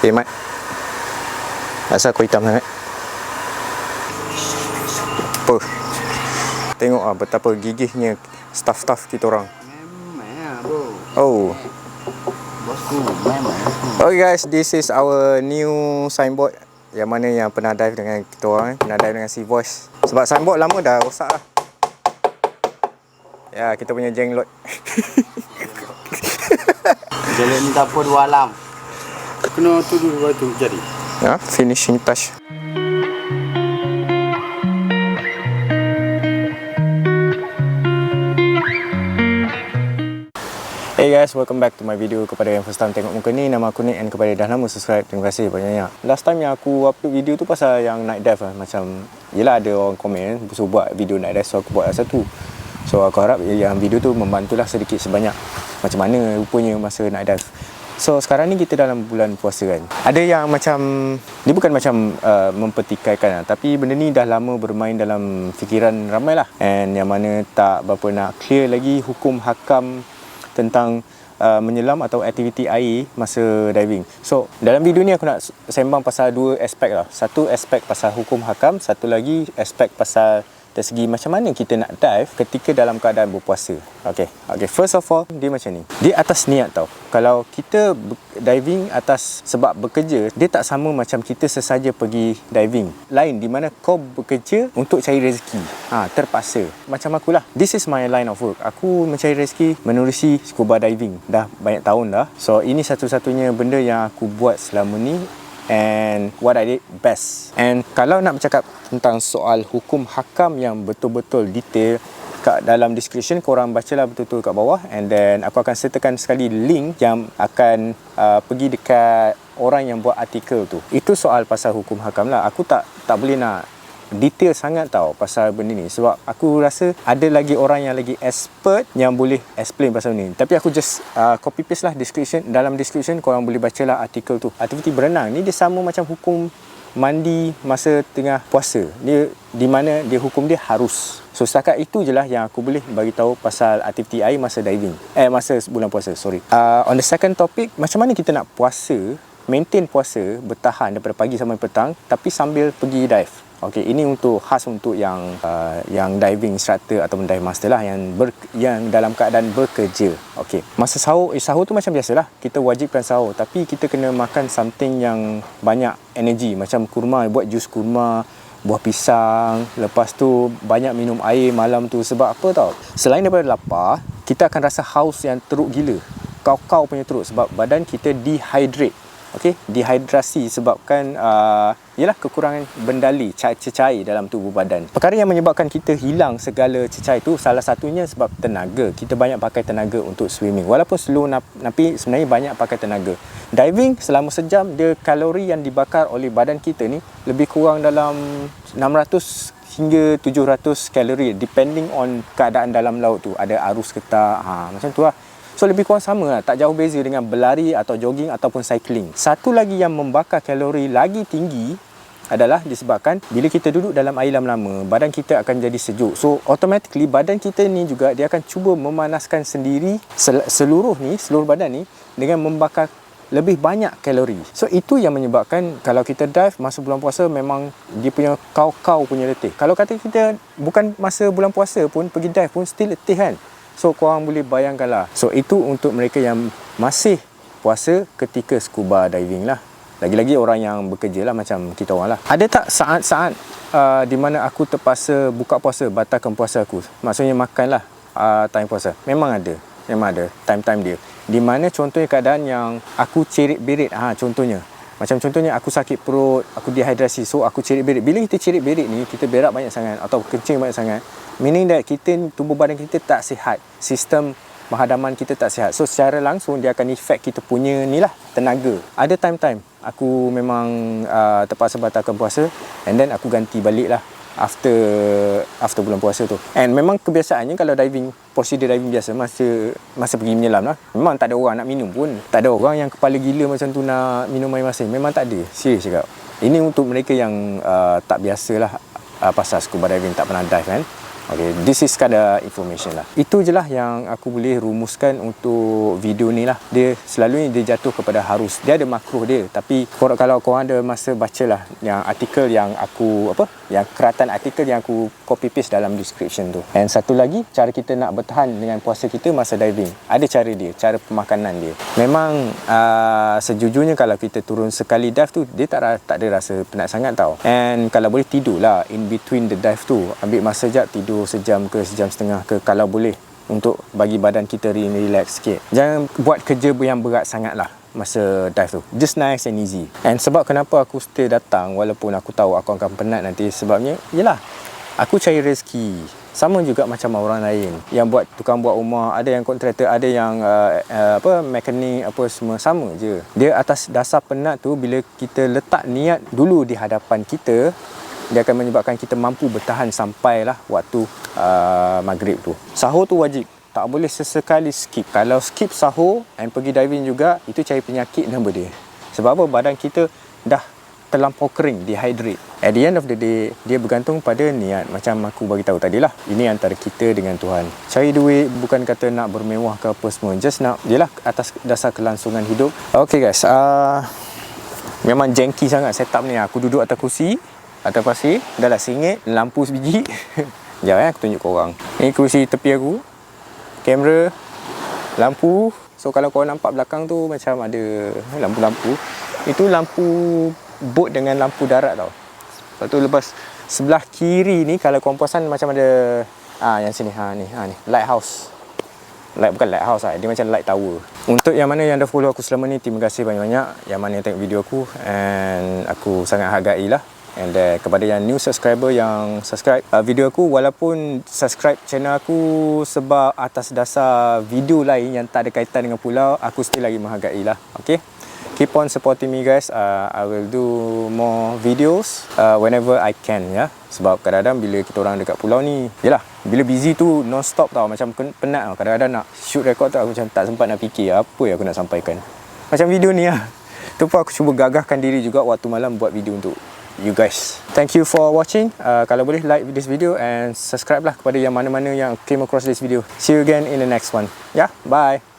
Eh Mat, asal kau hitam sangat? Apa? Tengok betapa gigihnya staff-staff kita orang. Oh. Bosku, memang. Okay guys, this is our new signboard. Yang mana yang pernah dive dengan kita orang, pernah dive dengan Sea Voice. Sebab signboard lama dah rosak lah. Ya, kita punya jenglot. Jelek ni tak apa dua alam. Kena tu dulu tu jadi. Ya, finishing touch. Hey guys, welcome back to my video. Kepada yang first time tengok muka ni, nama aku Nick, and kepada dah lama subscribe, terima kasih banyak-banyak. Last time yang aku upload video tu pasal yang night dive lah. Macam, yelah ada orang komen so buat video night dive, so aku buat satu. So aku harap yang video tu membantulah sedikit sebanyak macam mana rupanya masa night dive. So sekarang ni kita dalam bulan puasa kan. Ada yang macam, dia bukan macam mempertikaikan lah, tapi benda ni dah lama bermain dalam fikiran ramai lah. And yang mana tak berapa nak clear lagi hukum hakam tentang menyelam atau aktiviti air masa diving. So dalam video ni aku nak sembang pasal dua aspek lah. Satu aspek pasal hukum hakam, satu lagi aspek pasal dari segi macam mana kita nak dive ketika dalam keadaan berpuasa. Okay, first of all, dia macam ni. Dia atas niat tau. Kalau kita diving atas sebab bekerja, dia tak sama macam kita sesaja pergi diving. Lain di mana kau bekerja untuk cari rezeki. Terpaksa. Macam akulah. This is my line of work. Aku mencari rezeki menerusi scuba diving. Dah banyak tahun dah. So ini satu-satunya benda yang aku buat selama ni. And what I did best. And kalau nak bercakap tentang soal hukum hakam yang betul-betul detail, kat dalam description korang bacalah betul-betul kat bawah. And then aku akan sertakan sekali link yang akan pergi dekat orang yang buat artikel tu. Itu soal pasal hukum hakam lah. Aku tak boleh nak detail sangat tau pasal benda ni, sebab aku rasa ada lagi orang yang lagi expert yang boleh explain pasal ni. Tapi aku just copy paste lah description. Dalam description korang boleh bacalah artikel tu. Aktiviti berenang ni dia sama macam hukum mandi masa tengah puasa. Dia di mana dia hukum dia harus. So setakat itu je lah yang aku boleh bagi tahu pasal aktiviti air masa diving. Masa bulan puasa, sorry. On the second topic, macam mana kita nak puasa, maintain puasa, bertahan daripada pagi sampai petang tapi sambil pergi dive. Okey, ini untuk khas untuk yang diving instructor atau dive master lah yang dalam keadaan bekerja. Okey, masa sahur tu macam biasalah. Kita wajibkan sahur, tapi kita kena makan something yang banyak energy, macam kurma, buat jus kurma, buah pisang. Lepas tu banyak minum air malam tu. Sebab apa tau? Selain daripada lapar, kita akan rasa haus yang teruk gila. Kau punya teruk sebab badan kita dehydrate. Okey, dehidrasi sebabkan ialah kekurangan bendali cecair dalam tubuh badan. Perkara yang menyebabkan kita hilang segala cecair tu salah satunya sebab tenaga. Kita banyak pakai tenaga untuk swimming. Walaupun slow tapi sebenarnya banyak pakai tenaga. Diving selama sejam, dia kalori yang dibakar oleh badan kita ni lebih kurang dalam 600 hingga 700 kalori depending on keadaan dalam laut tu. Ada arus ke tak, macam tu lah. So lebih kurang sama lah, tak jauh beza dengan berlari atau jogging ataupun cycling. Satu lagi yang membakar kalori lagi tinggi adalah disebabkan bila kita duduk dalam air lama-lama, badan kita akan jadi sejuk. So automatically badan kita ni juga dia akan cuba memanaskan sendiri seluruh badan ni dengan membakar lebih banyak kalori. So itu yang menyebabkan kalau kita dive masa bulan puasa memang dia punya kau punya letih. Kalau kata kita bukan masa bulan puasa pun pergi dive pun still letih kan. So korang boleh bayangkan lah. So itu untuk mereka yang masih puasa ketika scuba diving lah. Lagi-lagi orang yang bekerja lah macam kita orang lah. Ada tak saat-saat di mana aku terpaksa buka puasa, batalkan puasa aku? Maksudnya makan lah time puasa. Memang ada time-time dia. Di mana contohnya keadaan yang aku cerit-berit. Contohnya macam contohnya aku sakit perut, aku dehidrasi, so aku cerit-berit. Bila kita cerit-berit ni, kita berak banyak sangat atau kencing banyak sangat, meaning that tubuh badan kita tak sihat, sistem penghadaman kita tak sihat. So secara langsung dia akan effect kita punya ni lah, tenaga. Ada time-time aku memang terpaksa batalkan puasa, and then aku ganti balik lah after bulan puasa tu. And memang kebiasaannya kalau diving, prosedur diving biasa masa pergi menyelam lah, memang tak ada orang nak minum pun. Tak ada orang yang kepala gila macam tu nak minum air masin. Memang tak ada. Serius cakap. Ini untuk mereka yang tak biasalah pasal scuba diving, tak pernah dive kan. Okay, this is sekadar information lah. Itu je lah yang aku boleh rumuskan untuk video ni lah. Dia selalunya dia jatuh kepada harus. Dia ada makruh dia, tapi kalau korang ada masa bacalah yang artikel yang aku yang keratan artikel yang aku copy paste dalam description tu. And satu lagi, cara kita nak bertahan dengan puasa kita masa diving. Ada cara dia, cara pemakanan dia. Memang sejujurnya kalau kita turun sekali dive tu, dia tak ada rasa penat sangat tau. And kalau boleh tidur lah in between the dive tu. Ambil masa jap tidur sejam ke sejam setengah ke kalau boleh, untuk bagi badan kita relax sikit. Jangan buat kerja yang berat sangat lah masa dive tu. Just nice and easy. And sebab kenapa aku stay datang walaupun aku tahu aku akan penat nanti, sebabnya yelah, aku cari rezeki. Sama juga macam orang lain yang buat tukang buat rumah, ada yang kontraktor, ada yang mekanik, semua sama je. Dia atas dasar penat tu, bila kita letak niat dulu di hadapan kita, dia akan menyebabkan kita mampu bertahan sampailah waktu maghrib tu. Sahur tu wajib, tak boleh sesekali skip. Kalau skip sahur and pergi diving juga, itu cari penyakit nama dia. Sebab apa? Badan kita dah terlampau kering, dehydrate. At the end of the day, dia bergantung pada niat. Macam aku bagi tahu tadi lah, ini antara kita dengan Tuhan. Cari duit bukan kata nak bermewah ke apa semua, just nak jelah atas dasar kelangsungan hidup. Okay guys, memang jengki sangat setup ni. Aku duduk atas kursi atas pasir, dah lah singit, lampu sebiji. Sekejap aku tunjuk korang. Ni kursi tepi aku, kamera, lampu. So kalau korang nampak belakang tu macam ada lampu-lampu, itu lampu boat dengan lampu darat tau. Lepas tu lepas sebelah kiri ni, kalau korang perasan macam ada yang sini, ni lighthouse. Bukan lighthouse lah, dia macam light tower. Untuk yang mana yang dah follow aku selama ni, terima kasih banyak-banyak. Yang mana yang tengok video aku, and aku sangat hargai lah. And then kepada yang new subscriber yang subscribe video aku, walaupun subscribe channel aku sebab atas dasar video lain yang tak ada kaitan dengan pulau, aku still lagi menghargai lah. Okay, keep on supporting me guys. I will do more videos whenever I can ya. Sebab kadang-kadang bila kita orang dekat pulau ni, yelah, bila busy tu non-stop tau, macam penat tau. Kadang-kadang nak shoot record tu, aku macam tak sempat nak fikir apa yang aku nak sampaikan. Macam video ni lah, tu pun aku cuba gagahkan diri juga waktu malam buat video untuk you guys. Thank you for watching. Kalau boleh like this video and subscribe lah kepada yang mana-mana yang came across this video. See you again in the next one. Yeah, bye.